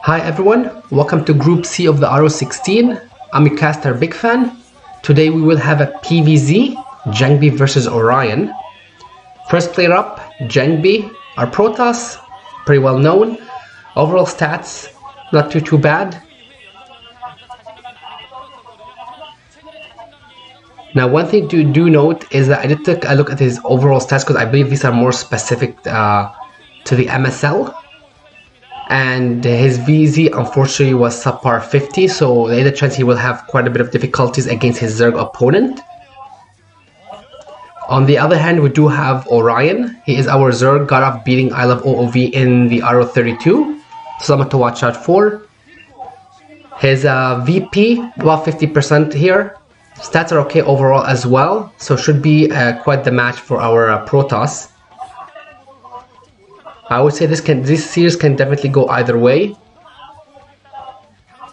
Hi everyone, welcome to Group C of the Ro16. I'm your caster Big Fan. Today we will have a PvZ, Jangbi versus Orion. First player up, Jangbi, our Protoss, pretty well known. Overall stats, not too bad. Now one thing to do note is that I did take a look at his overall stats because I believe these are more specific to the MSL. And his VZ unfortunately was subpar 50, so there's a chance he will have quite a bit of difficulties against his Zerg opponent. On the other hand, we do have Orion. He is our Zerg god of beating I Love OOV in the Ro32, someone to watch out for. His VP, about 50% here. Stats are okay overall as well, so should be quite the match for our Protoss. I would say this series can definitely go either way.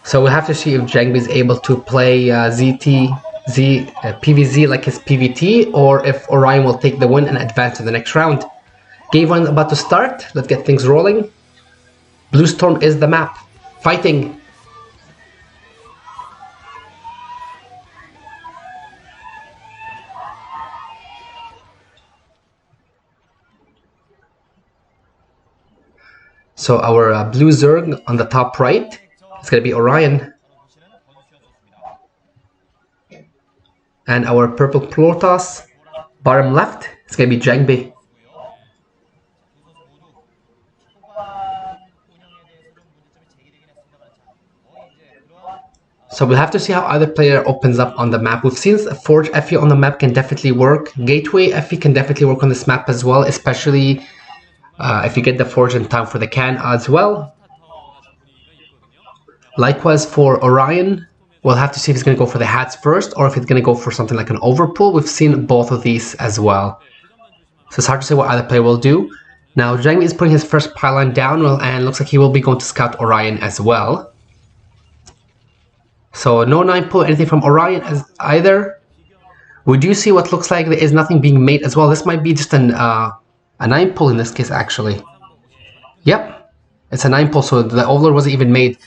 So we'll have to see if Jangbi is able to play PvZ like his PvT, or if Orion will take the win and advance to the next round. Game 1 about to start. Let's get things rolling. Blue Storm is the map. Fighting. So our blue Zerg on the top right, it's going to be Orion. And our purple Protoss, bottom left, it's going to be Jangbi. So we'll have to see how either player opens up on the map. We've seen Forge FE on the map can definitely work. Gateway FE can definitely work on this map as well, especially if you get the Forge in time for the can as well. Likewise for Orion, we'll have to see if he's going to go for the hats first or if he's going to go for something like an overpull. We've seen both of these as well. So it's hard to say what either player will do. Now Jangbi is putting his first pylon down and looks like he will be going to scout Orion as well. So no 9 pull, anything from Orion as either. We do see what looks like there is nothing being made as well. This might be just a 9 pull in this case actually. Yep, it's a 9 pull, so the overlord wasn't even made.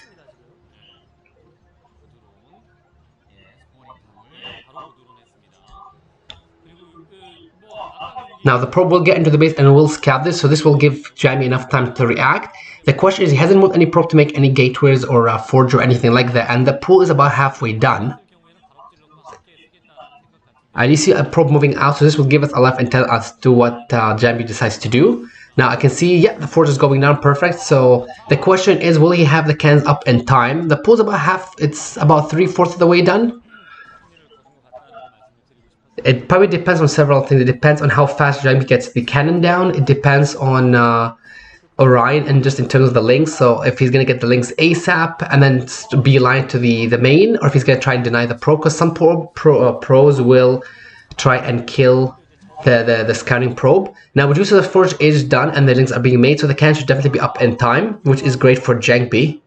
Now the probe will get into the base and will scout this, so this will give Jangbi enough time to react. The question is, he hasn't moved any probe to make any gateways or forge or anything like that, and the pool is about halfway done. I do see a probe moving out, so this will give us a life intel as to what Jangbi decides to do. Now I can see, yeah, the forge is going down perfect, so the question is, will he have the cans up in time? The pool is about half, it's about 3/4 of the way done. It probably depends on several things. It depends on how fast Jangbi gets the cannon down. It depends on Orion and just in terms of the links. So if he's going to get the links ASAP and then beeline to the main, or if he's going to try and deny the pro, because some pros will try and kill the scouting probe. Now we do see the forge is done and the links are being made, so the cannon should definitely be up in time, which is great for Jangbi.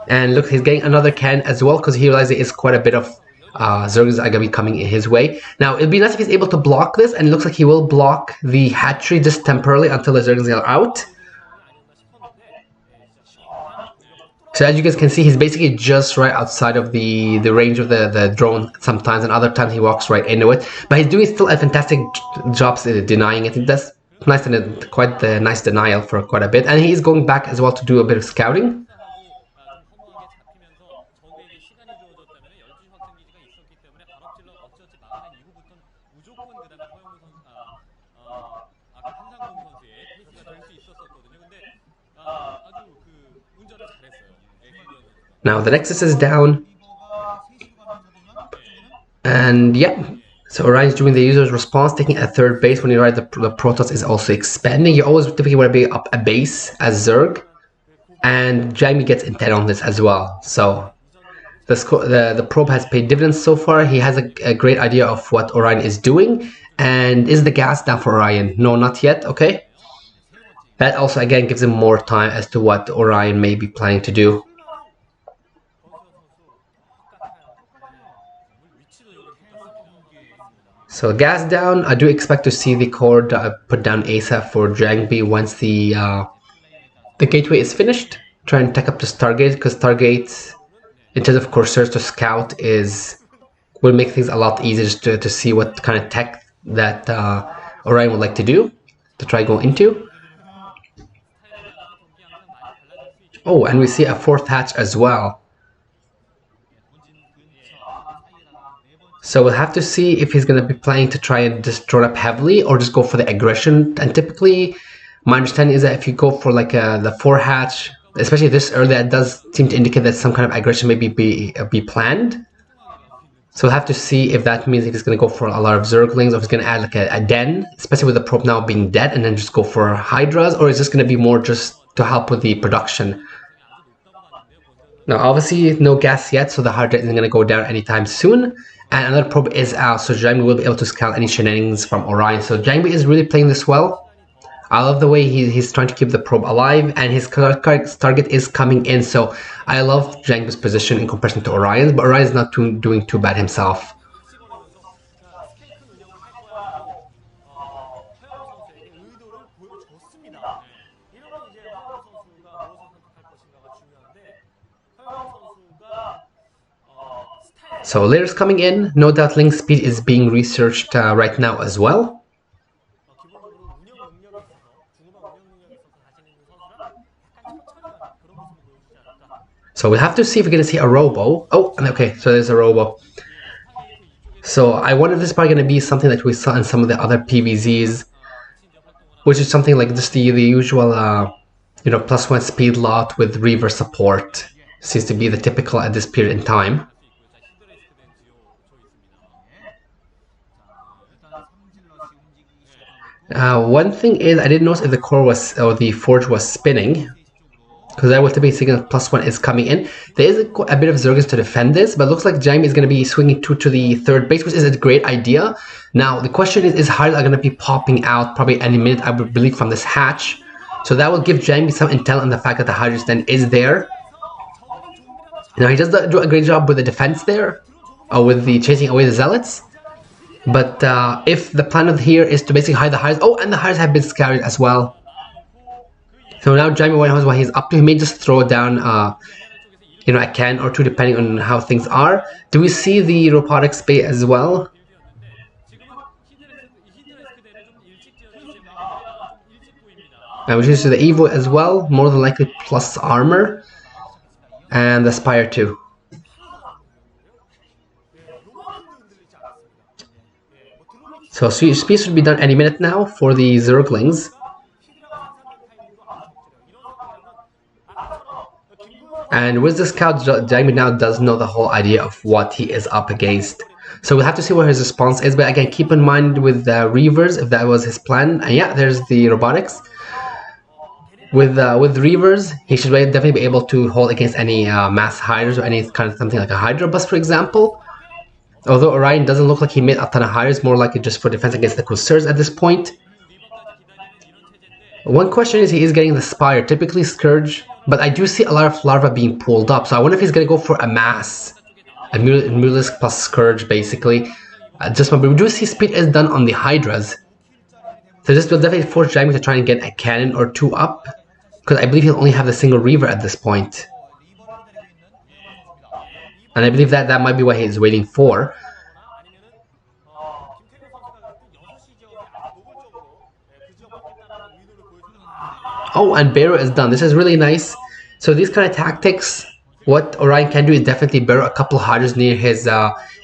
And look, he's getting another cannon as well because he realizes there is quite a bit of Zergs are going to be coming in his way. Now, it'd be nice if he's able to block this, and it looks like he will block the hatchery just temporarily until the Zergs are out. So as you guys can see, he's basically just right outside of the range of the drone sometimes, and other times he walks right into it. But he's doing still a fantastic job denying it. That's nice and quite the nice denial for quite a bit. And he's going back as well to do a bit of scouting. Now the Nexus is down, and yeah, so Orion is doing the user's response, taking a third base. When you ride the Protoss is also expanding. You always typically want to be up a base as Zerg, and Jangbi gets intent on this as well. So the probe has paid dividends so far. He has a great idea of what Orion is doing. And is the gas down for Orion? No, not yet. Okay, that also again gives him more time as to what Orion may be planning to do. So gas down. I do expect to see the core put down ASAP for Jangbi once the gateway is finished. try and tech up the Stargate, because Stargate, in terms of coursers to scout, will make things a lot easier just to see what kind of tech that Orion would like to try go into. Oh, and we see a fourth hatch as well. So we'll have to see if he's going to be planning to try and just draw up heavily or just go for the aggression. And typically, my understanding is that if you go for like the 4 hatch, especially this early, that does seem to indicate that some kind of aggression maybe be planned. So we'll have to see if that means if he's going to go for a lot of Zerglings, or if he's going to add like a den, especially with the probe now being dead, and then just go for Hydras, or is this going to be more just to help with the production? Now, obviously, no gas yet, so the Hydra isn't going to go down anytime soon. And another probe is out, so Jangbi will be able to scout any shenanigans from Orion. So Jangbi is really playing this well. I love the way he's trying to keep the probe alive, and his target is coming in. So I love Jangbi's position in comparison to Orion's, but Orion's not doing too bad himself. So layers coming in, no doubt link speed is being researched right now as well. So we'll have to see if we're going to see a robo. Oh, okay, so there's a robo. So I wonder if this is probably going to be something that we saw in some of the other PVZs, which is something like just the usual, +1 speed lot with reverse support. Seems to be the typical at this period in time. One thing is, I didn't notice if the core was, or the forge was spinning, because I will typically think that +1 is coming in. There is a bit of Zerglings to defend this, but it looks like Jangbi is going to be swinging 2 to the 3rd base, which is a great idea. Now, the question is Hydra are going to be popping out probably any minute, I would believe, from this hatch. So that will give Jangbi some intel on the fact that the Hydra's den is there. Now, he does do a great job with the defense there, with the chasing away the Zealots. But if the plan of here is to basically hide the Hydras, and the Hydras have been scouted as well. So now Jangbi knows what he's up to. He may just throw down, a can or 2 depending on how things are. Do we see the robotics bay as well? And we see the Evo as well, more than likely plus armor. And the Spire too. So speed should be done any minute now for the Zerglings. And with the scout, Jangbi now does know the whole idea of what he is up against. So we'll have to see what his response is. But again, keep in mind with the Reavers, if that was his plan. And yeah, there's the robotics. With Reavers, he should definitely be able to hold against any mass Hydras or any kind of something like a Hydra bus, for example. Although Orion doesn't look like he made a ton of Hydras, more likely just for defense against the Corsairs at this point. One question is he is getting the Spire, typically Scourge, but I do see a lot of Larva being pulled up, so I wonder if he's going to go for a mass. A Mutalisk plus Scourge, basically. But we do see speed is done on the Hydras. So this will definitely force Jangbi to try and get a cannon or 2 up, because I believe he'll only have the single Reaver at this point. And I believe that might be what he's waiting for. Oh, and Barrow is done. This is really nice. So these kind of tactics, what Orion can do is definitely barrow a couple Hydras near his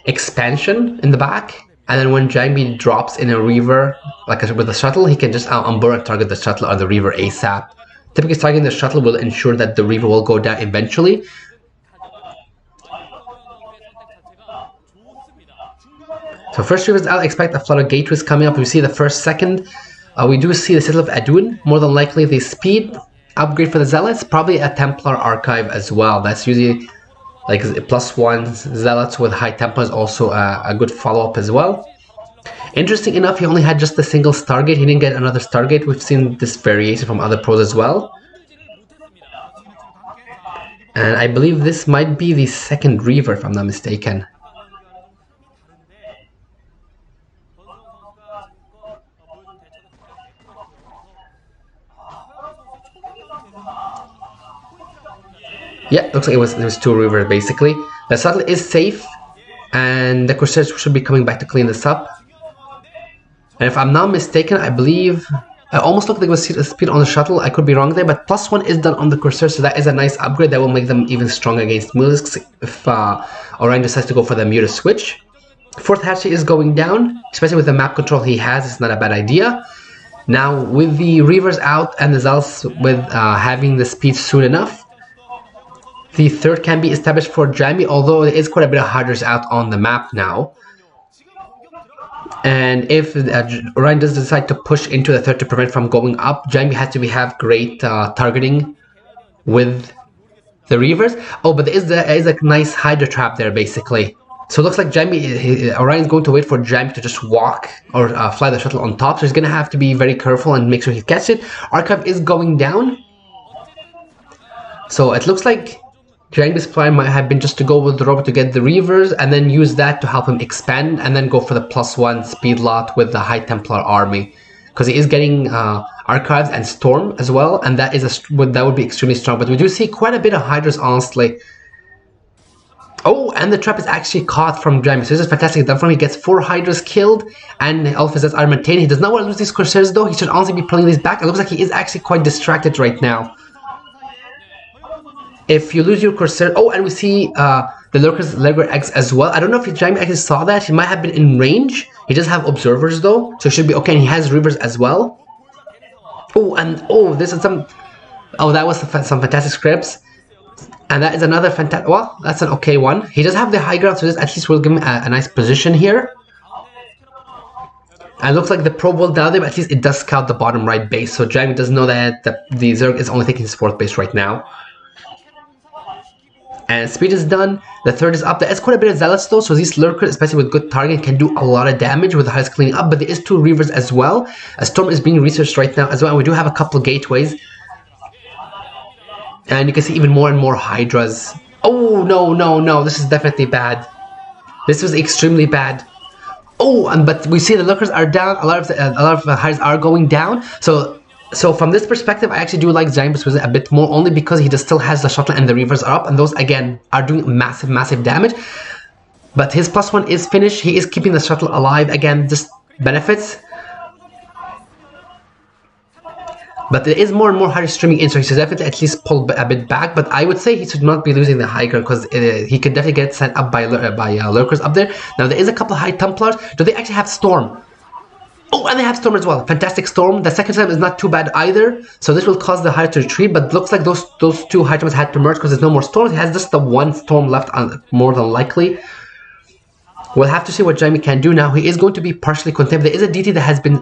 expansion in the back. And then when Jangbi drops in a Reaver, like with the shuttle, he can just unburr and target the shuttle or the Reaver ASAP. Typically, targeting the shuttle will ensure that the Reaver will go down eventually. So first Reavers out, expect a flood of gateways coming up. We see the first, second. We do see the Citadel of Adun, more than likely the speed upgrade for the Zealots, probably a Templar archive as well. That's usually like +1 Zealots with high Templar is also a good follow-up as well. Interesting enough, he only had just the single Stargate. He didn't get another Stargate. We've seen this variation from other pros as well. And I believe this might be the second Reaver, if I'm not mistaken. Yeah, looks like it was 2 Reavers basically. The shuttle is safe, and the Corsairs should be coming back to clean this up. And if I'm not mistaken, I believe I almost looked like it was speed on the shuttle. I could be wrong there, but +1 is done on the Corsair, so that is a nice upgrade that will make them even stronger against Mulisks if Orion decides to go for the Muta switch. 4th hatchery is going down, especially with the map control he has. It's not a bad idea. Now with the Reavers out and the Zealots with having the speed soon enough, the 3rd can be established for Jangbi, although there is quite a bit of Hydras out on the map now. And if Orion does decide to push into the 3rd to prevent from going up, Jangbi has to have great targeting with the Reavers. Oh, but there is a nice Hydra trap there basically. So it looks like Orion's going to wait for Jangbi to just walk or fly the shuttle on top. So he's going to have to be very careful and make sure he catches it. Archive is going down. So it looks like Jangbi's plan might have been just to go with the robot to get the Reavers and then use that to help him expand and then go for the +1 speed lot with the High Templar army. Because he is getting Archives and Storm as well, and that would be extremely strong. But we do see quite a bit of Hydras, honestly. Oh, and the trap is actually caught from Jangbi, so this is fantastic done for him. He gets 4 Hydras killed, and all of his are maintained. He does not want to lose these Corsairs though. He should honestly be pulling these back. It looks like he is actually quite distracted right now. If you lose your Corsair... Oh, and we see the Lurker's Legger X as well. I don't know if Jangbi actually saw that. He might have been in range. He does have Observers though, so it should be okay. And he has Reavers as well. Oh, and oh, this is some... Oh, that was some fantastic scripts. And that is another fantastic... Well, that's an okay one. He does have the high ground, so this at least will give him a nice position here. And it looks like the probe will down there, but at least it does scout the bottom right base. So Jangbi does know that the Zerg is only taking his 4th base right now. And speed is done. The 3rd is up. There is quite a bit of Zealots though, so these Lurkers, especially with good target, can do a lot of damage with the Hydras cleaning up. But there is 2 Reavers as well. A Storm is being researched right now as well, and we do have a couple of gateways. And you can see even more and more Hydras. Oh, no, this is definitely bad. This was extremely bad. Oh, but we see the Lurkers are down. A lot of the Hydras are going down. So from this perspective, I actually do like Jangbi's a bit more, only because he still has the shuttle and the Reavers are up, and those again are doing massive damage. But his +1 is finished. He is keeping the shuttle alive. Again, just benefits. But there is more and more Hydra streaming in, so he should definitely at least pull a bit back. But I would say he should not be losing the high ground, because he could definitely get sent up by Lurkers up there. Now there is a couple of High Templars. Do they actually have Storm? Oh, and they have Storm as well. Fantastic Storm. The second time is not too bad either. So this will cause the Hydra to retreat, but looks like those 2 Hydra had to merge because there's no more Storms. He has just the 1 Storm left, more than likely. We'll have to see what Jangbi can do now. He is going to be partially contained. There is a DT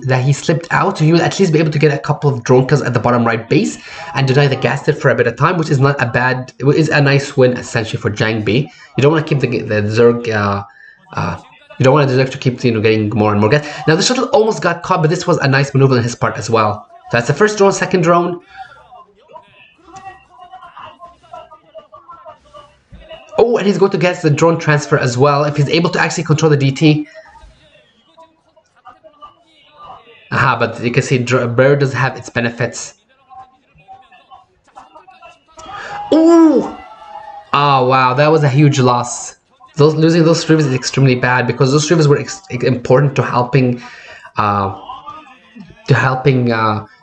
that he slipped out, so he will at least be able to get a couple of drone kills at the bottom right base and deny the gas for a bit of time, which is not a bad... It is a nice win essentially for Jangbi. You don't want to keep the Zerg... you don't want the Zerg to keep getting more and more gas. Now the shuttle almost got caught, but this was a nice maneuver on his part as well. So that's the first drone, second drone. Oh, and he's going to get the drone transfer as well, if he's able to actually control the DT. Aha, but you can see Bird does have its benefits. Ooh! Oh, wow, that was a huge loss. Losing those Reavers is extremely bad, because those Reavers were important to helping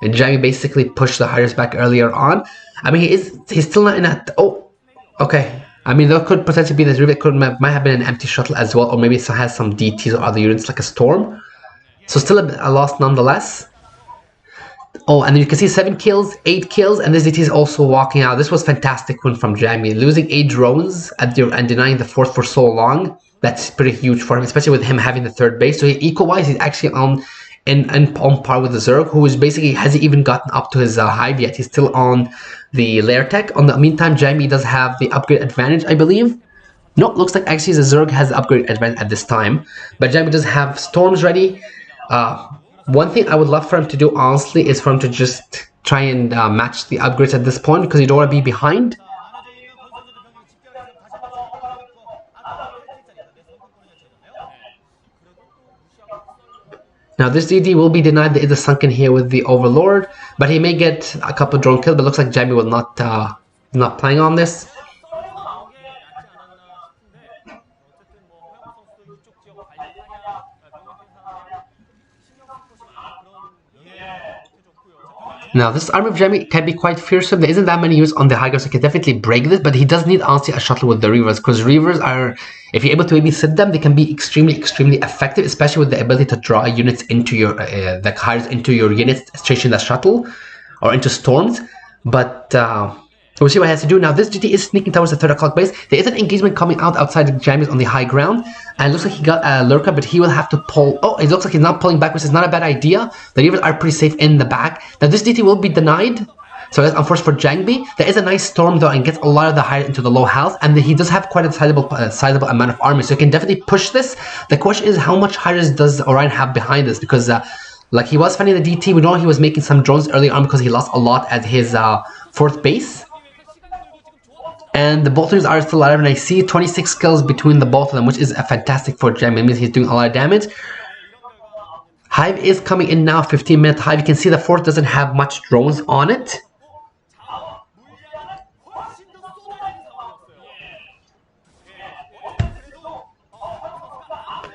Jangbi basically push the Hydras back earlier on. I mean, he's still not in a... Oh, okay. I mean, there could potentially be this Reaver. Might have been an empty shuttle as well, or maybe it has some DTs or other units like a Storm. So still a loss nonetheless. Oh, and you can see 7 kills, 8 kills, and this DT is also walking out. This was fantastic win from Jangbi. Losing 8 drones and denying the 4th for so long, that's pretty huge for him, especially with him having the 3rd base. So eco-wise, he's actually on par with the Zerg, who is basically hasn't even gotten up to his hive yet. He's still on the lair tech. On the meantime, Jangbi does have the upgrade advantage, I believe. No, looks like actually the Zerg has the upgrade advantage at this time. But Jangbi does have Storms ready. One thing I would love for him to do, honestly, is for him to just try and match the upgrades at this point, because you don't want to be behind. Now this DD will be denied. There is a sunken here with the Overlord, but he may get a couple of drone kills. But it looks like Jangbi will not playing on this. Now, this army of Jangbi can be quite fearsome. There isn't that many units on the high ground, so he can definitely break this, but he does need, honestly, a shuttle with the Reavers, because Reavers are, if you're able to maybe sit them, they can be extremely, extremely effective, especially with the ability to draw units into your, the cards into your units, chasing the shuttle, or into storms. But, we'll see what he has to do. Now, this GT is sneaking towards the 3 o'clock base. There is an engagement coming out outside the Jangbi's on the high ground. And it looks like he got a lurker, but he will have to pull. Oh, it looks like he's not pulling back, which is not a bad idea. The Reavers are pretty safe in the back. Now, this GT will be denied. So that's unfortunate for Jangbi. There is a nice storm, though, and gets a lot of the high into the low health. And he does have quite a sizable amount of army. So he can definitely push this. The question is, how much highness does Orion have behind this? Because, like, he was finding the DT. We know he was making some drones early on because he lost a lot at his 4th base. And the both of are still alive, and I see 26 kills between the both of them, which is fantastic for Jangbi. It means he's doing a lot of damage. Hive is coming in now, 15-minute Hive. You can see the 4th doesn't have much drones on it.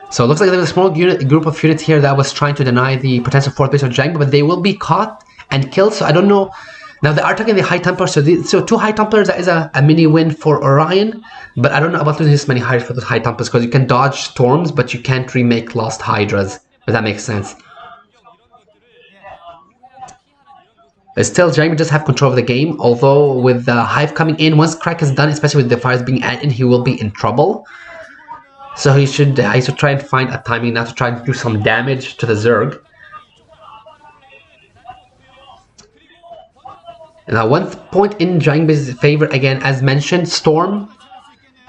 So it looks like there was a small group of units here that was trying to deny the potential 4th base of Jangbi, but they will be caught and killed, so I don't know. Now, they are targeting the High Templars, so 2 High Templars, that is a mini win for Orion, but I don't know about losing this many Hydras for those High Templars, because you can dodge storms, but you can't remake lost Hydras, if that makes sense. But still, Jangbi does have control of the game, although with the Hive coming in, once Crack is done, especially with the fires being added, he will be in trouble. So he should try and find a timing now to try and do some damage to the Zerg. Now, one point in Jangbi's favor, again, as mentioned, Storm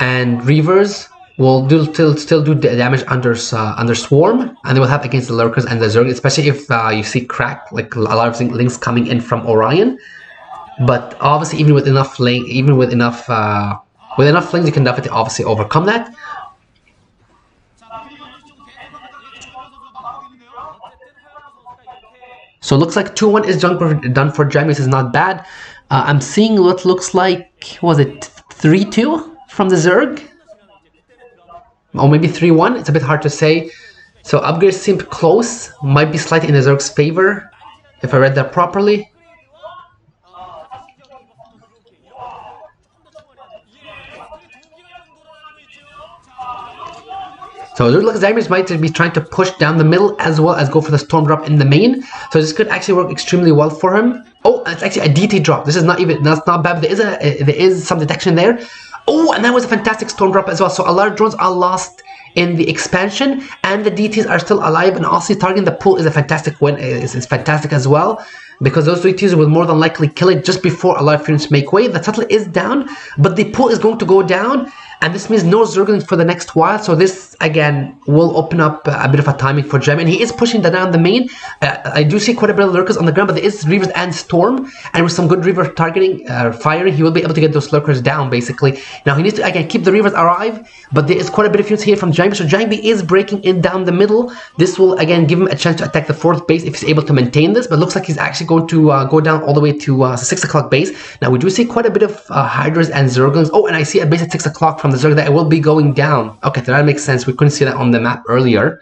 and Reavers will still do damage under Swarm, and they will help against the Lurkers and the Zerg, especially if you see Crack, like a lot of links coming in from Orion. But obviously, even with enough links, you can definitely obviously overcome that. So it looks like 2-1 is done for Jangbi. This is not bad. I'm seeing what looks like, was it 3-2 from the Zerg? Or maybe 3-1, it's a bit hard to say. So upgrades seem close, might be slightly in the Zerg's favor, if I read that properly. So it looks like Jangbi might be trying to push down the middle as well as go for the storm drop in the main. So this could actually work extremely well for him. Oh, it's actually a DT drop. This is not even, that's not bad, but there is some detection there. Oh, and that was a fantastic storm drop as well. So a lot of drones are lost in the expansion, and the DTs are still alive, and also targeting the pool is a fantastic win. It's fantastic as well, because those DTs will more than likely kill it just before a lot of units make way. The turtle is down, but the pool is going to go down, and this means no Zerglings for the next while. So this again will open up a bit of a timing for Jangbi, and he is pushing down the main. I do see quite a bit of lurkers on the ground, but there is Reavers and Storm, and with some good Reaver targeting, firing, he will be able to get those lurkers down basically. Now he needs to again keep the Reavers alive, but there is quite a bit of units here from Jangbi, so Jangbi is breaking in down the middle. This will again give him a chance to attack the 4th base if he's able to maintain this, but looks like he's actually going to go down all the way to 6 o'clock base. Now we do see quite a bit of Hydras and Zerglings. Oh, and I see a base at 6 o'clock from the Zerg that will be going down. Okay, so that makes sense. We couldn't see that on the map earlier.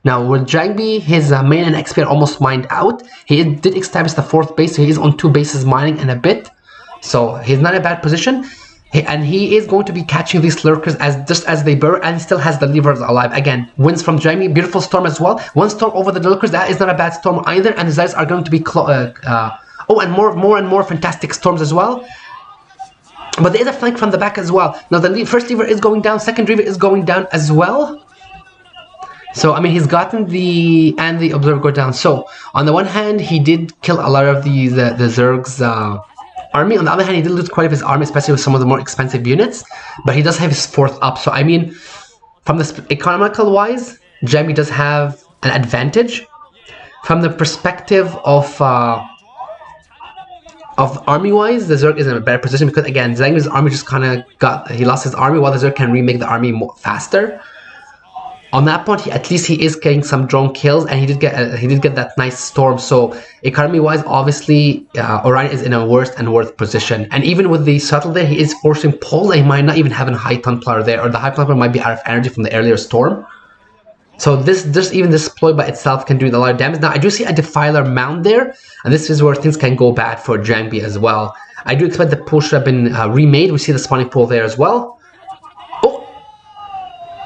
Now with Jangbi, his main and XP are almost mined out. He did establish the 4th base, so he is on 2 bases mining in a bit. So he's not in a bad position. And he is going to be catching these lurkers just as they burrow, and still has the levers alive. Again, wins from Jangbi. Beautiful storm as well. One storm over the lurkers. That is not a bad storm either. And the Zeds are going to be oh, and more and more fantastic storms as well. But there is a flank from the back as well. Now the first lever is going down. Second lever is going down as well. So I mean, he's gotten the observer go down. So on the one hand, he did kill a lot of the Zerg's army. On the other hand, he did lose quite a bit of his army, especially with some of the more expensive units. But he does have his 4th up. So I mean, from the economical wise, Jangbi does have an advantage. From the perspective of army wise, the Zerg is in a better position, because again, Jangbi's army just kind of he lost his army, while the Zerg can remake the army faster. On that point, at least he is getting some drone kills, and he did get that nice storm. So economy-wise, obviously, Orion is in a worse and worse position. And even with the shuttle there, he is forcing pulls, and he might not even have a High Templar there, or the High Templar might be out of energy from the earlier storm. So this even this ploy by itself can do a lot of damage. Now I do see a Defiler Mound there, and this is where things can go bad for Jangbi as well. I do expect the pool should have been remade. We see the spawning pool there as well.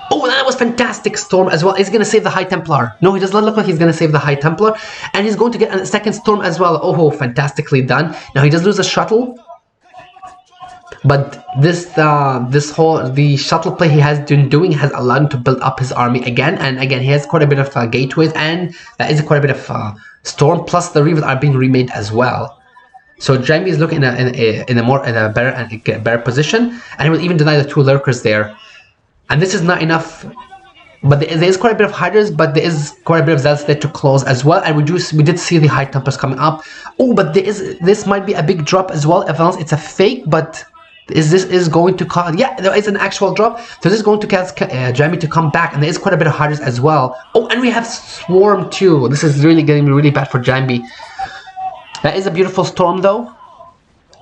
Oh, that was fantastic Storm as well. Is he going to save the High Templar? No, he does not look like he's going to save the High Templar. And he's going to get a second Storm as well. Oh, fantastically done. Now he does lose a shuttle. But the shuttle play he has been doing has allowed him to build up his army again. And again, he has quite a bit of gateways. And that is quite a bit of Storm. Plus the Reavers are being remade as well. So Jangbi is looking in a better position. And he will even deny the 2 lurkers there. And this is not enough, but there is quite a bit of Hydras, but there is quite a bit of Zealots there to close as well. And we did see the High Templars coming up. Oh, but this might be a big drop as well. If else it's a fake, but this going to cause? Yeah, there is an actual drop. So this is going to cause Jangbi to come back, and there is quite a bit of Hydras as well. Oh, and we have Swarm too. This is really getting really bad for Jangbi. That is a beautiful Storm though.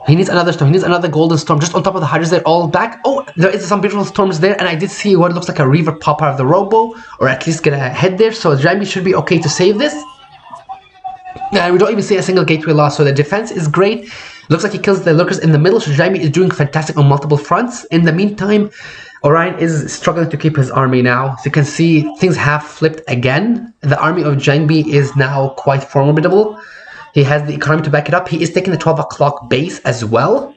He needs another storm. He needs another golden storm just on top of the Hydras. They're all back. Oh, there is some beautiful storms there, and I did see what looks like a Reaver pop out of the Robo, or at least get a head there. So Jangbi should be okay to save this. And we don't even see a single gateway loss, so the defense is great. Looks like he kills the lurkers in the middle, so Jangbi is doing fantastic on multiple fronts. In the meantime, Orion is struggling to keep his army now. So you can see things have flipped again. The army of Jangbi is now quite formidable. He has the economy to back it up. He is taking the 12 o'clock base as well.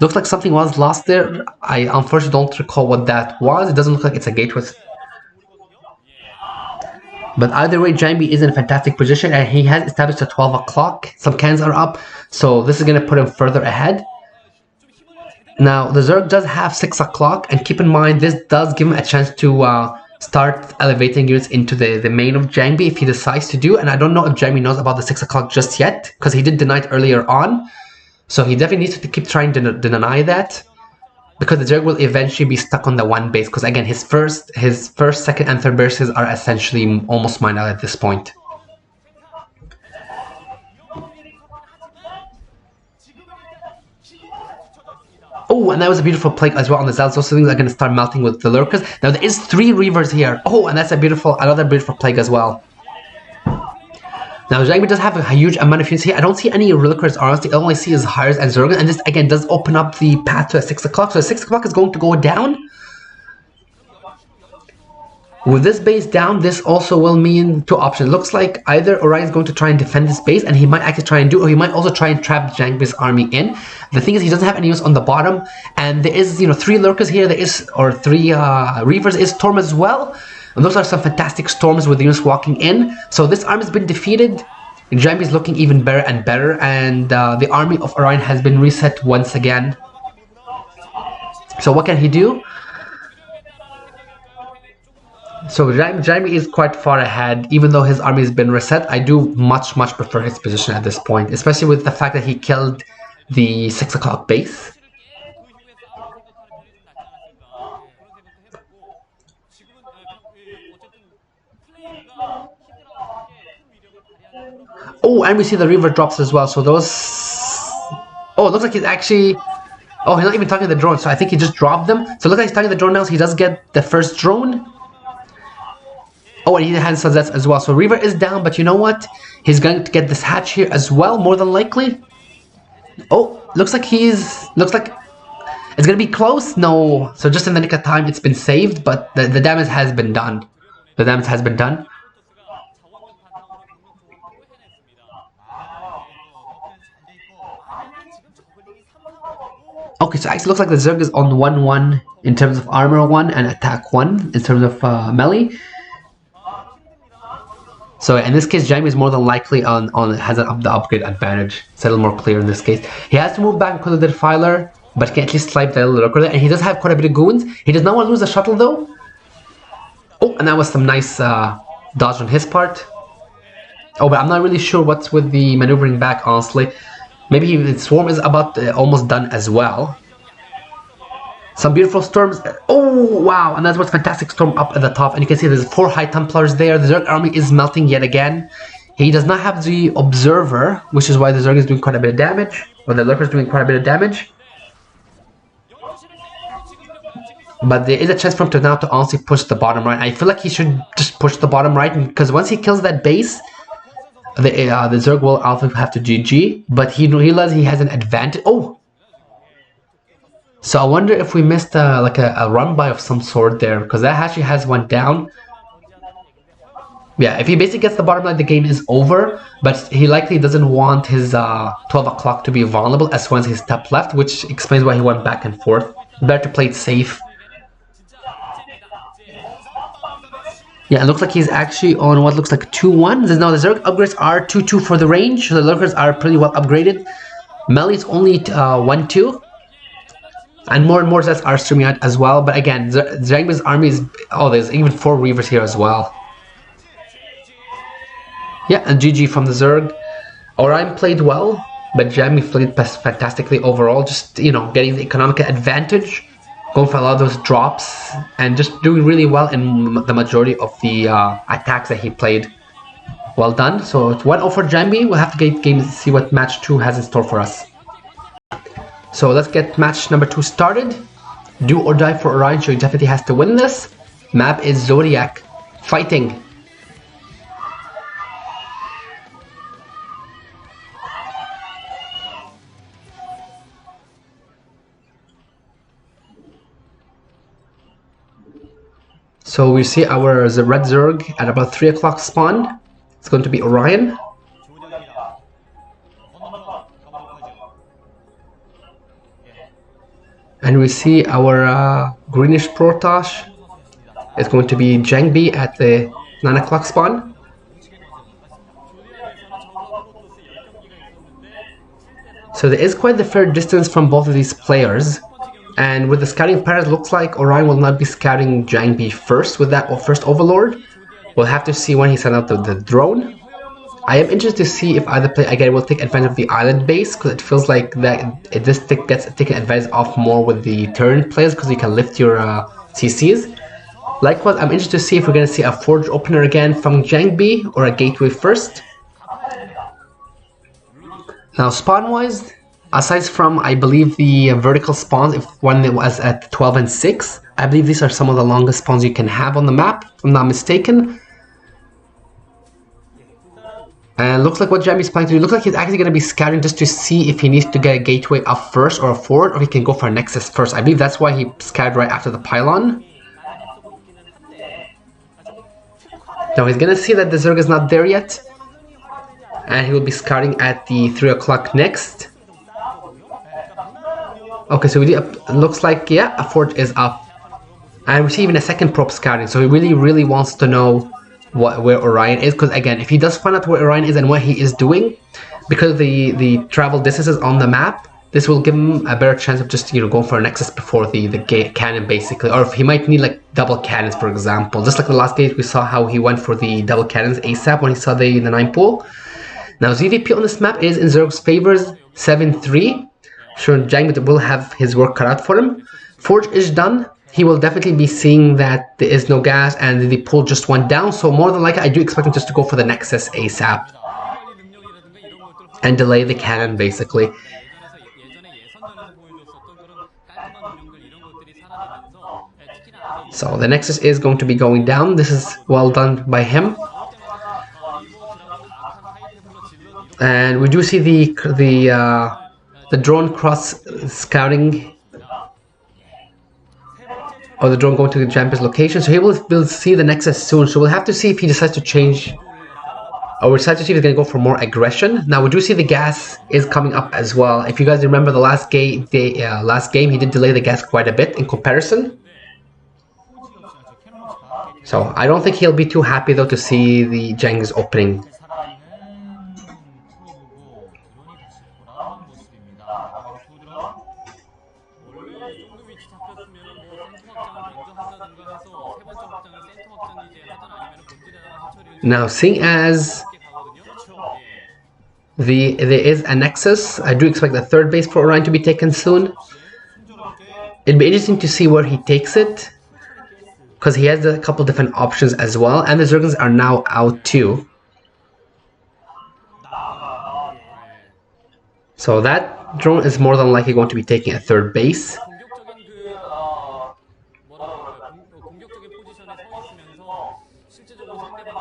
Looks like something was lost there. I unfortunately don't recall what that was. It doesn't look like it's a gateway. But either way, Jangbi is in a fantastic position, and he has established a 12 o'clock. Some cans are up, so this is going to put him further ahead. Now, the Zerg does have 6 o'clock, and keep in mind, this does give him a chance to start elevating units into the main of Jangbi if he decides to do. And I don't know if Jangbi knows about the 6 o'clock just yet, because he did deny it earlier on. So he definitely needs to keep trying to deny that, because the Zerg will eventually be stuck on the 1 base, because again, his first, second, and third bases are essentially almost mined out at this point. Oh, and that was a beautiful plague as well on the Zealots. Those things are going to start melting with the lurkers. Now there is 3 Reavers here. Oh, and that's another beautiful plague as well. Now Jangbi does have a huge amount of units here. I don't see any lurkers, honestly. All I see is Hires and Zerg, and this again does open up the path to a 6 o'clock. So 6 o'clock is going to go down. With this base down, this also will mean 2 options. Looks like either Orion is going to try and defend this base, and he might actually try and do, or he might also try and trap Jangbi's army in. The thing is, he doesn't have any use on the bottom, and there is, 3 lurkers here. There is, or 3 Reavers is Storm as well. And those are some fantastic storms with the units walking in. So this army has been defeated. Jangbi is looking even better and better, and the army of Orion has been reset once again. So what can he do? So Jangbi is quite far ahead, even though his army has been reset. I do much prefer his position at this point, especially with the fact that he killed the 6 o'clock base. Oh, and we see the Reaver drops as well. So those... Oh, it looks like he's actually... Oh, he's not even targeting the drone, so I think he just dropped them. So it looks like he's targeting the drone now, so he does get the first drone. Oh, and he has Sunsets as well. So Reaver is down, but you know what? He's going to get this hatch here as well, more than likely. Oh, looks like it's going to be close. No. So just in the nick of time, it's been saved, but the damage has been done. The damage has been done. Okay, so actually looks like the Zerg is on 1-1 in terms of armor 1 and attack 1 in terms of melee. So in this case, Jangbi is more than likely has the upgrade advantage. It's a little more clear in this case. He has to move back because of the Defiler, but he can at least snipe the lurker there. And he does have quite a bit of goons. He does not want to lose the shuttle though. Oh, and that was some nice dodge on his part. Oh, but I'm not really sure what's with the maneuvering back, honestly. Maybe the swarm is about almost done as well. Some beautiful storms. Oh, wow. And that's what's fantastic storm up at the top. And you can see there's 4 High Templars there. The Zerg army is melting yet again. He does not have the Observer, which is why the Zerg is doing quite a bit of damage. Or the Lurker is doing quite a bit of damage. But there is a chance for him to now to honestly push the bottom right. I feel like he should just push the bottom right, because once he kills that base, the Zerg will also have to GG. But he realizes he has an advantage. Oh! So I wonder if we missed like a run by of some sort there, because that actually has one down. Yeah, if he basically gets the bottom line, the game is over, but he likely doesn't want his 12 o'clock to be vulnerable as well as his step left, which explains why he went back and forth. Better to play it safe. Yeah, it looks like he's actually on what looks like 2-1. Now the Zerg upgrades are 2-2 for the range, so the lurkers are pretty well upgraded. Melee is only 1-2. And more sets are streaming out as well, but again, Jangbi's army is... Oh, there's even 4 Reavers here as well. Yeah, and GG from the Zerg. Orion played well, but Jangbi played fantastically overall. Just, you know, getting the economic advantage, going for a lot of those drops, and just doing really well in the majority of the attacks that he played. Well done. So it's 1-0 for Jangbi. We'll have to get games to see what match 2 has in store for us. So let's get match number 2 started. Do or die for Orion, so he definitely has to win this. Map is Zodiac. Fighting. So we see the red Zerg at about 3 o'clock spawn. It's going to be Orion. And we see our greenish Protoss. It's going to be Jangbi at the 9 o'clock spawn. So there is quite the fair distance from both of these players. And with the scouting pattern, it looks like Orion will not be scouting Jangbi first with that first Overlord. We'll have to see when he sends out the drone. I am interested to see if either player again will take advantage of the island base, because it feels like that this gets taken advantage of more with the turn players, because you can lift your CCs. Likewise, I'm interested to see if we're going to see a forge opener again from Jangbi or a gateway first. Now spawn wise, aside from, I believe, the vertical spawns, if one was at 12 and 6, I believe these are some of the longest spawns you can have on the map, if I'm not mistaken. And looks like what Jangbi is planning to do, looks like he's actually going to be scouting just to see if he needs to get a gateway up first or a forward, or he can go for a nexus first. I believe that's why he scouted right after the pylon. Now he's going to see that the Zerg is not there yet, and he will be scouting at the 3 o'clock next. Okay, so looks like, yeah, a fort is up. And we see even a second probe scouting, so he really wants to know where Orion is, because again, if he does find out where Orion is and what he is doing, because the travel distances on the map, this will give him a better chance of just, you know, going for a nexus before the cannon basically, or if he might need like double cannons, for example, just like the last game we saw how he went for the double cannons ASAP when he saw the 9 pool. Now ZVP on this map is in Zerg's favors 7-3. Sure, Jangbi will have his work cut out for him. Forge is done. He will definitely be seeing that there is no gas and the pool just went down, so more than likely I do expect him just to go for the nexus ASAP and delay the cannon basically. So the nexus is going to be going down. This is well done by him. And we do see the drone cross scouting, or the drone going to the Jangbi's location, so he will see the nexus soon. So we'll have to see if he decides to change, or we'll decide to see if he's going to go for more aggression. Now we do see the gas is coming up as well. If you guys remember the last game, he did delay the gas quite a bit in comparison. So I don't think he'll be too happy though to see the Jangbi's opening. Now, seeing as there is a nexus, I do expect the third base for Orion to be taken soon. It'd be interesting to see where he takes it, because he has a couple different options as well, and the Zergans are now out too. So that drone is more than likely going to be taking a third base.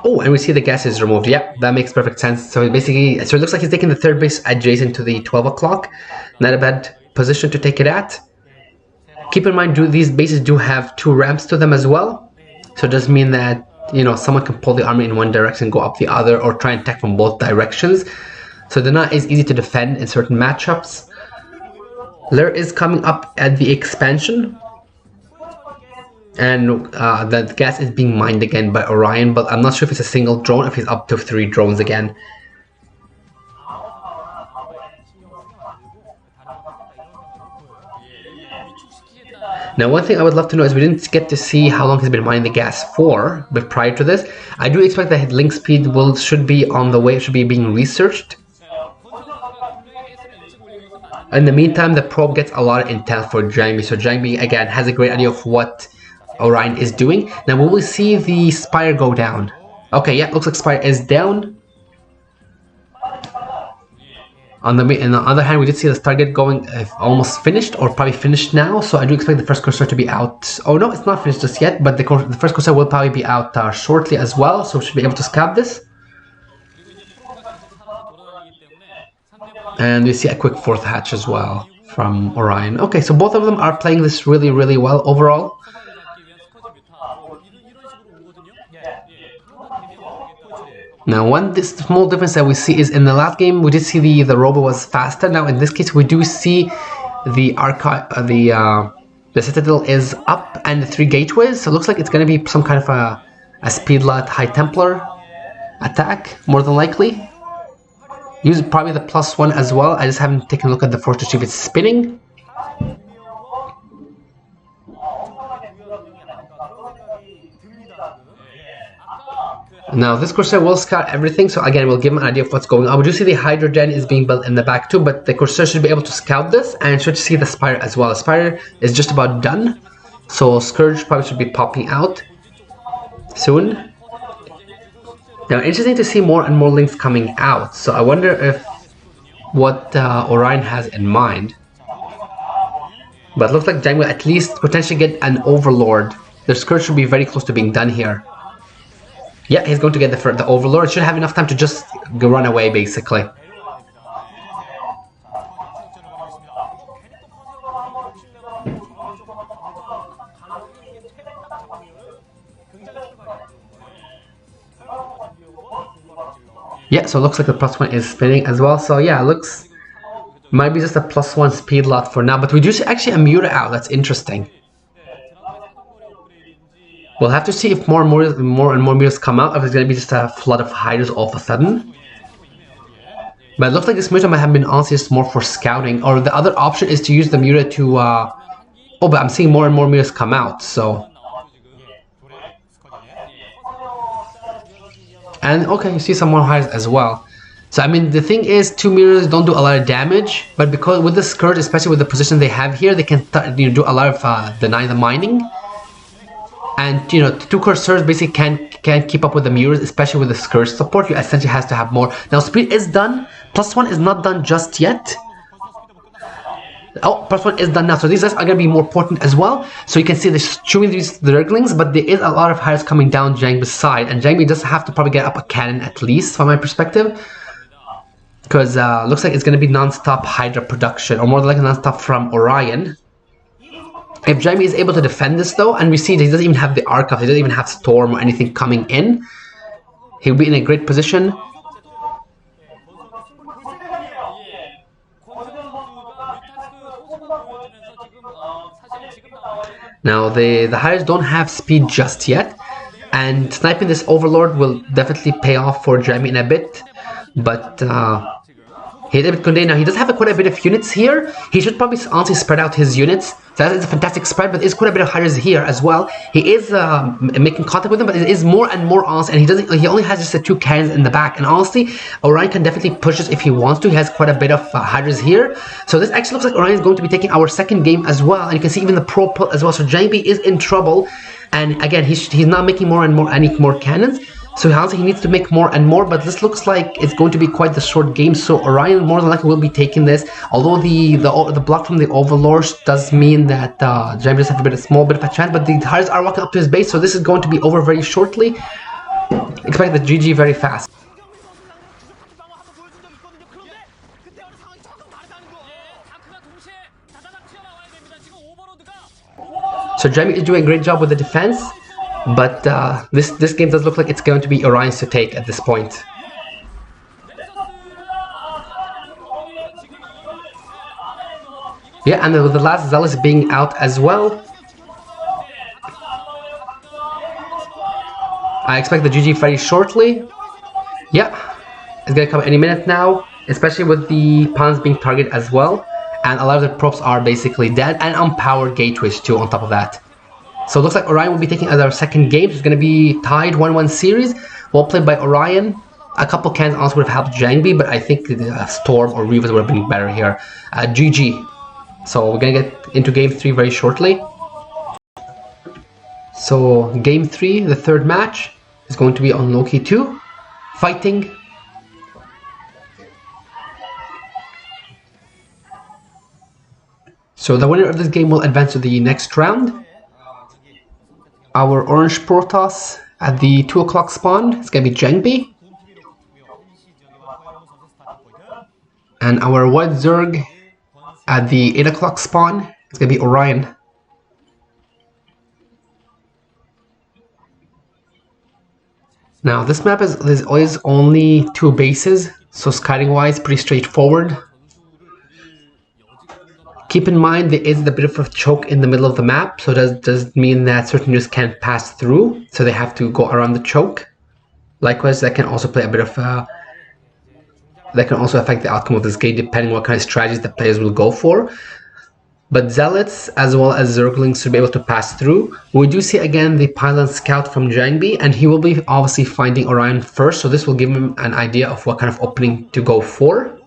Oh, and we see the gas is removed. Yeah, that makes perfect sense. So basically, it looks like he's taking the third base adjacent to the 12 o'clock. Not a bad position to take it at. Keep in mind, these bases do have 2 ramps to them as well. So it does mean that, you know, someone can pull the army in one direction, go up the other, or try and attack from both directions. So they're not as easy to defend in certain matchups. Lair is coming up at the expansion. And the gas is being mined again by Orion, but I'm not sure if it's a single drone or if he's up to 3 drones again. Now, one thing I would love to know is we didn't get to see how long he's been mining the gas for, but prior to this, I do expect that link speed should be on the way, should be being researched. In the meantime, the probe gets a lot of intel for Jangbi, so Jangbi again has a great idea of what Orion is doing. Now will we see the Spire go down? Okay, yeah, looks like Spire is down. On the other hand, we did see the target going almost finished, or probably finished now, so I do expect the first cursor to be out. Oh no, it's not finished just yet, but the first cursor will probably be out shortly as well, so we should be able to scout this. And we see a quick 4th hatch as well from Orion. Okay, so both of them are playing this really, really well overall. Now, this small difference that we see is in the last game we did see the Robo was faster. Now in this case we do see the the Citadel is up and the 3 gateways, so it looks like it's going to be some kind of a speed lot High Templar attack, more than likely. Use probably the +1 as well. I just haven't taken a look at the force to see if it's spinning. Now this Corsair will scout everything, so again we'll give him an idea of what's going on. We do see the Hydrogen is being built in the back too, but the Corsair should be able to scout this and should see the Spire as well. The Spire is just about done, so Scourge probably should be popping out soon. Now interesting to see more and more links coming out, so I wonder if what Orion has in mind. But it looks like Jangbi will at least potentially get an Overlord. The Scourge should be very close to being done here. Yeah, he's going to get the Overlord. Should have enough time to just run away, basically. Yeah, so it looks like the +1 is spinning as well. So yeah, it looks might be just a +1 speed lot for now. But we do see actually a Muta out. That's interesting. We'll have to see if more and more mutas come out, if it's going to be just a flood of hiders all of a sudden. But it looks like this muta might have been honestly just more for scouting, or the other option is to use the muta to oh, but I'm seeing more and more mutas come out, so. And okay, you see some more hiders as well. So I mean, the thing is, 2 mutas don't do a lot of damage, but because with the Scourge, especially with the position they have here, they can do a lot of deny the mining. And you know, 2 Cursors basically can't keep up with the mutas, especially with the Scourge support. You essentially has to have more. Now speed is done. +1 is not done just yet. Oh, +1 is done now. So these guys are going to be more potent as well. So you can see they're chewing the Zerglings, but there is a lot of hires coming down Jangbi's side, and Jangbi does have to probably get up a cannon at least, from my perspective, because looks like it's going to be non-stop Hydra production, or more than likely non-stop from Orion. If Jangbi is able to defend this though, and we see that he doesn't even have the Archive, he doesn't even have Storm or anything coming in, he'll be in a great position. Now the Hires don't have speed just yet, and sniping this Overlord will definitely pay off for Jangbi in a bit, but he's a bit contained now. He does have quite a bit of units here. He should probably honestly spread out his units. So that is a fantastic spread, but there's quite a bit of hiders here as well. He is making contact with them, but it is more and more honest, and he only has just the 2 cannons in the back. And honestly, Orion can definitely push this if he wants to. He has quite a bit of hiders here. So this actually looks like Orion is going to be taking our second game as well. And you can see even the pro pull as well. So Jangbi is in trouble. And again, he's not making more and more cannons. So honestly, he needs to make more and more, but this looks like it's going to be quite the short game. So Orion more than likely will be taking this. Although the block from the Overlord does mean that Jangbi does have a small bit of a chance, but the Hires are walking up to his base, so this is going to be over very shortly. Expect the GG very fast. So Jangbi is doing a great job with the defense, but this game does look like it's going to be Orion's to take at this point. Yeah, and with the last Zealous being out as well, I expect the GG very shortly. Yeah, it's gonna come any minute now, especially with the pawns being targeted as well. And a lot of the props are basically dead, and unpowered gateways too on top of that. So it looks like Orion will be taking our second game. It's going to be tied 1-1 series, well played by Orion. A couple cans also would have helped Jangbi, but I think Storm or Reavers would have been better here. GG. So we're going to get into game 3 very shortly. So game 3, the third match, is going to be on Loki 2, fighting so the winner of this game will advance to the next round. Our orange Protoss at the 2 o'clock spawn is going to be Jangbi. And our white Zerg at the 8 o'clock spawn is going to be Orion. Now this map there's always only 2 bases, so scouting wise pretty straightforward. Keep in mind there is a bit of a choke in the middle of the map, so it does mean that certain units can't pass through, so they have to go around the choke. Likewise, that can also play a bit of that can also affect the outcome of this game depending on what kind of strategies the players will go for. But Zealots as well as Zerglings should be able to pass through. We do see again the Pylon Scout from Jangbi, and he will be obviously finding Orion first, so this will give him an idea of what kind of opening to go for.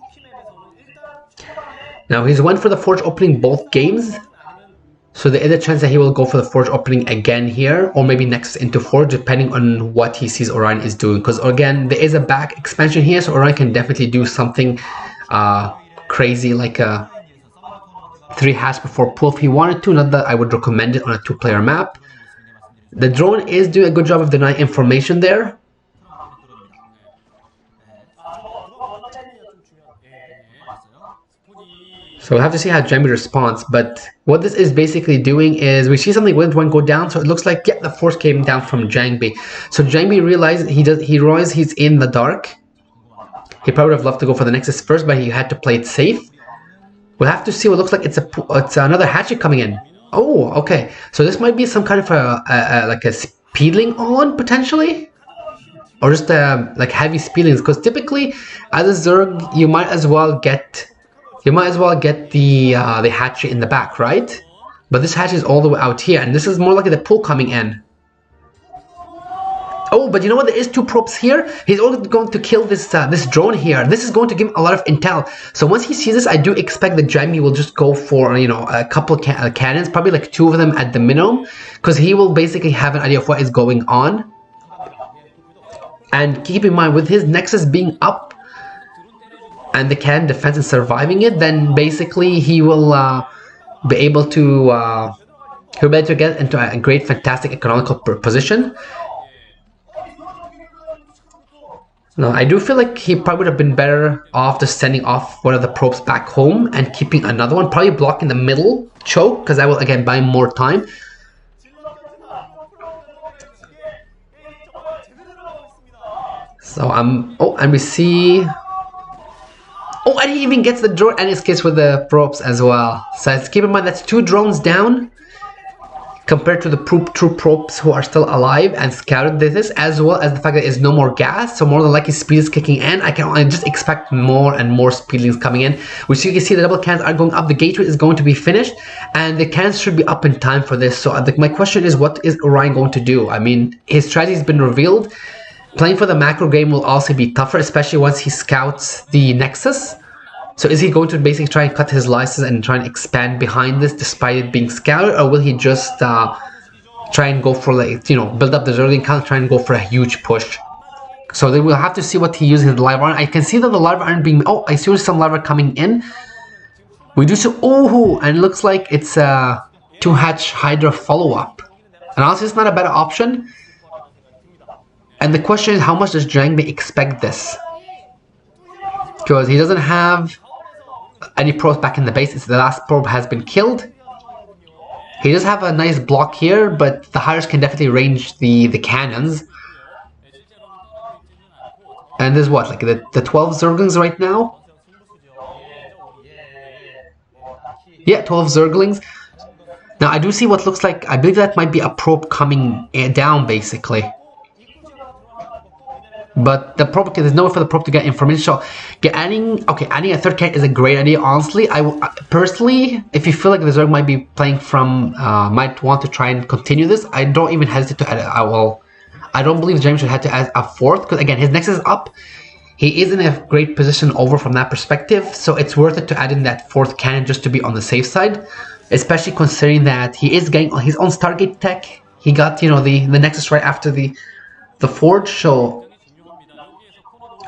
Now he's went for the Forge opening both games, so there is a chance that he will go for the Forge opening again here, or maybe next into Forge, depending on what he sees Orion is doing. Because again, there is a back expansion here, so Orion can definitely do something crazy like a 3 hash before pull if he wanted to. Not that I would recommend it on a 2-player map. The drone is doing a good job of denying information there. So we'll have to see how Jangbi responds, but what this is basically doing is we see something with one go down, so it looks like the force came down from Jangbi. So Jangbi realized he realized he's in the dark. He probably would have loved to go for the Nexus first, but he had to play it safe. We'll have to see what looks like it's another hatchet coming in. Oh, okay. So this might be some kind of like a speedling on potentially, or just like heavy speedlings, because typically as a Zerg you might as well get the hatchet in the back, right? But this hatchet is all the way out here, and this is more like the pull coming in. Oh, but you know what? There is 2 props here. He's only going to kill this this drone here. This is going to give him a lot of intel. So once he sees this, I do expect that Jangbi will just go for, you know, a couple cannons, probably like 2 of them at the minimum, because he will basically have an idea of what is going on. And keep in mind, with his Nexus being up and the cannon defense and surviving it, then basically he will be able to get into a great, fantastic economical position. No, I do feel like he probably would have been better off just sending off one of the probes back home and keeping another one, probably blocking the middle choke, because that will again buy more time. So oh, and we see, oh, and he even gets the drone and escapes with the probes as well. So let's keep in mind that's 2 drones down compared to the true probes who are still alive and scouted this, as well as the fact that there's no more gas, so more than likely speed is kicking in. I can just expect more and more speedlings coming in, which you can see the double cannons are going up. The gateway is going to be finished, and the cannons should be up in time for this. So my question is, what is Orion going to do? I mean, his strategy has been revealed. Playing for the macro game will also be tougher, especially once he scouts the Nexus. So is he going to basically try and cut his license and try and expand behind this despite it being scouted, or will he just try and go for, like, you know, build up the Zergling count, try and go for a huge push? So then we'll have to see what he uses in the live iron. I can see that the live iron being, oh, I see some lava coming in. We do see, oh, and it looks like it's a 2-hatch Hydra follow-up. And honestly, it's not a better option. And the question is, how much does Jangbi expect this? Because he doesn't have any probes back in the base. The last probe has been killed. He does have a nice block here, but the Hires can definitely range the cannons. And there's what, like the 12 Zerglings right now? Yeah, 12 Zerglings. Now I do see what looks like, I believe that might be a probe coming down basically. But the probe, there's no way for the probe to get information. So adding a third cannon is a great idea. Honestly, personally, if you feel like the Zerg might be playing from, might want to try and continue this, I don't even hesitate to add it. I don't believe James should have to add a fourth, because again, his Nexus is up. He is in a great position over from that perspective, so it's worth it to add in that fourth cannon just to be on the safe side, especially considering that he is getting his own Stargate tech. He got, you know, the Nexus right after the Forge, so.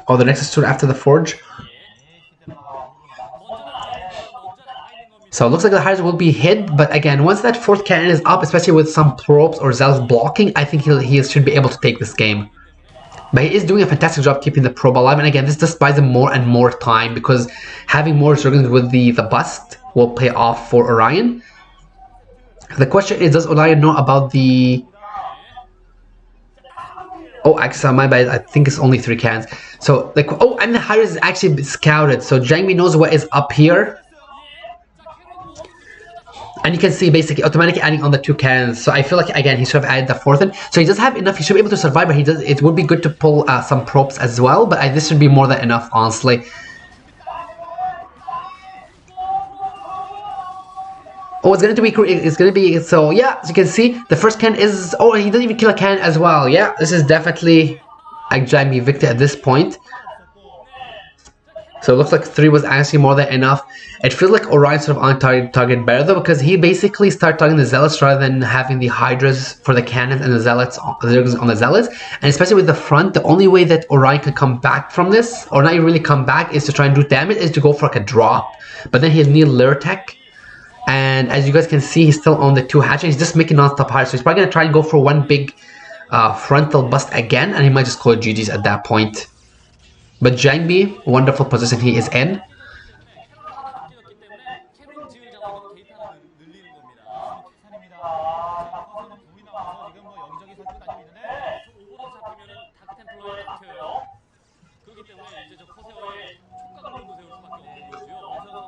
Oh, the Nexus tool after the Forge. So it looks like the Hires will be hit, but again, once that fourth cannon is up, especially with some probes or Zealots blocking, I think he should be able to take this game. But he is doing a fantastic job keeping the probe alive, and again, this just buys him more and more time, because having more Zerglings with the bust will pay off for Orion. The question is, does Orion know about the... Oh, actually, my bad. I think it's only 3 cannons. So, like, oh, and the Hires is actually scouted. So, Jangbi knows what is up here. And you can see basically automatically adding on the 2 cannons. So, I feel like, again, he should have added the 4th one. So, he does have enough. He should be able to survive, but it would be good to pull some probes as well. But this should be more than enough, honestly. Oh, it's gonna be, so yeah, as you can see, the first cannon is, oh, he doesn't even kill a cannon as well. Yeah, this is definitely a Jangbi victory at this point. So it looks like 3 was actually more than enough. It feels like Orion sort of on target better though, because he basically started targeting the Zealots rather than having the Hydras for the cannons and the Zealots on the Zealots. And especially with the front, the only way that Orion could come back from this, or not even really come back, is to try and do damage, is to go for like a drop. But then he has Neil Lurtek. And as you guys can see, he's still on the 2 hatches. He's just making non-stop hires. So he's probably going to try and go for one big frontal bust again. And he might just call it GG's at that point. But Jangbi, wonderful position he is in.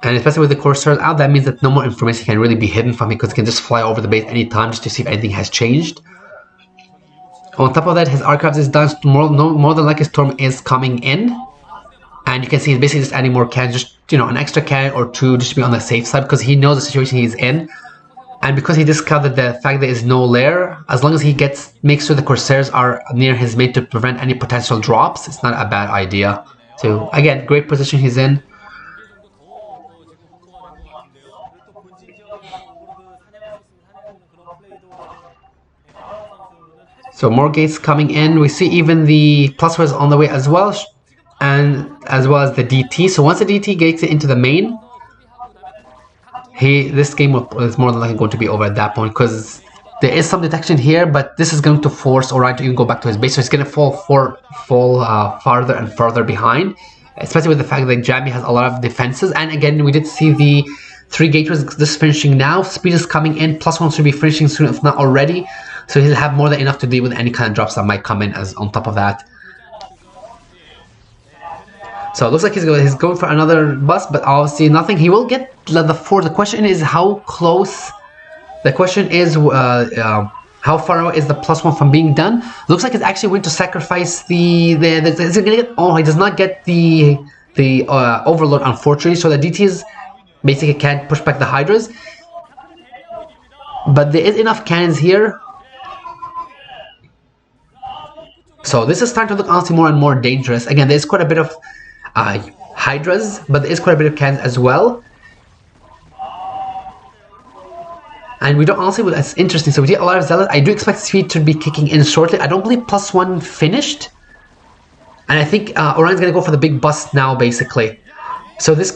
And especially with the Corsairs out, that means that no more information can really be hidden from him, because he can just fly over the base anytime just to see if anything has changed. On top of that, his archives is done. More than likely, Storm is coming in. And you can see he's basically just adding more cannons, just, you know, an extra cannon or 2 just to be on the safe side, because he knows the situation he's in. And because he discovered the fact there is no lair, as long as he makes sure the Corsairs are near his mate to prevent any potential drops, it's not a bad idea. So, again, great position he's in. So more gates coming in. We see even the +4 on the way as well, and as well as the DT. So once the DT gets into the main, this game is more than likely going to be over at that point, because there is some detection here, but this is going to force Orion to even go back to his base. So it's going to fall farther and farther behind, especially with the fact that Jangbi has a lot of defenses. And again, we did see the 3 gateways just finishing now. Speed is coming in. +1 should be finishing soon, if not already. So he'll have more than enough to deal with any kind of drops that might come in as on top of that. So it looks like he's going for another bust, but obviously nothing. He will get the 4. The question is how close. The question is how far away is the +1 from being done. Looks like it's actually going to sacrifice he does not get the overload, unfortunately. So the DTs basically can't push back the Hydras. But there is enough cannons here. So this is starting to look honestly more and more dangerous. Again, there's quite a bit of Hydras, but there is quite a bit of cannons as well. And we don't honestly, that's interesting. So we get a lot of Zealots. I do expect speed to be kicking in shortly. I don't believe +1 finished. And I think Orion's going to go for the big bust now, basically. So this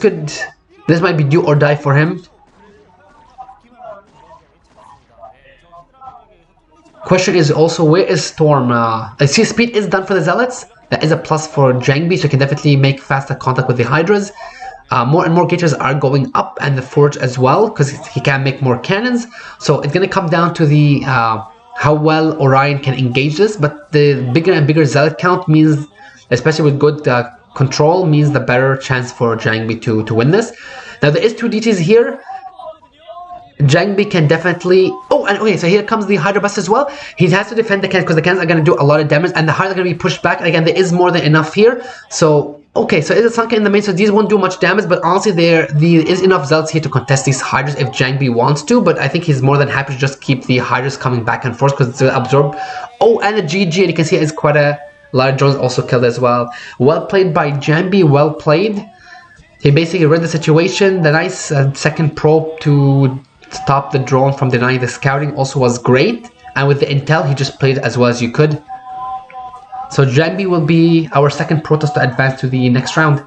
might be do or die for him. Question is also, where is Storm? I see speed is done for the Zealots. That is a plus for Jangbi, so he can definitely make faster contact with the Hydras. More and more gauges are going up, and the Forge as well, because he can make more cannons. So it's going to come down to the how well Orion can engage this, but the bigger and bigger Zealot count means, especially with good control, means the better chance for Jangbi to win this. Now there is 2 DTs here. Jangbi can definitely... Oh, and okay, so here comes the Hydra Bust as well. He has to defend the cannons because the cannons are going to do a lot of damage, and the Hydra are going to be pushed back. And again, there is more than enough here. So, okay, so it is sunken in the main, so these won't do much damage, but honestly, there is enough Zealots here to contest these Hydras if Jangbi wants to, but I think he's more than happy to just keep the Hydras coming back and forth because it's absorb. Oh, and the GG, and you can see it's quite a lot of drones also killed as well. Well played by Jangbi, well played. He basically read the situation. The nice second probe to stop the drone from denying the scouting also was great, and with the intel he just played as well as you could. So Jangbi will be our second Protoss to advance to the next round.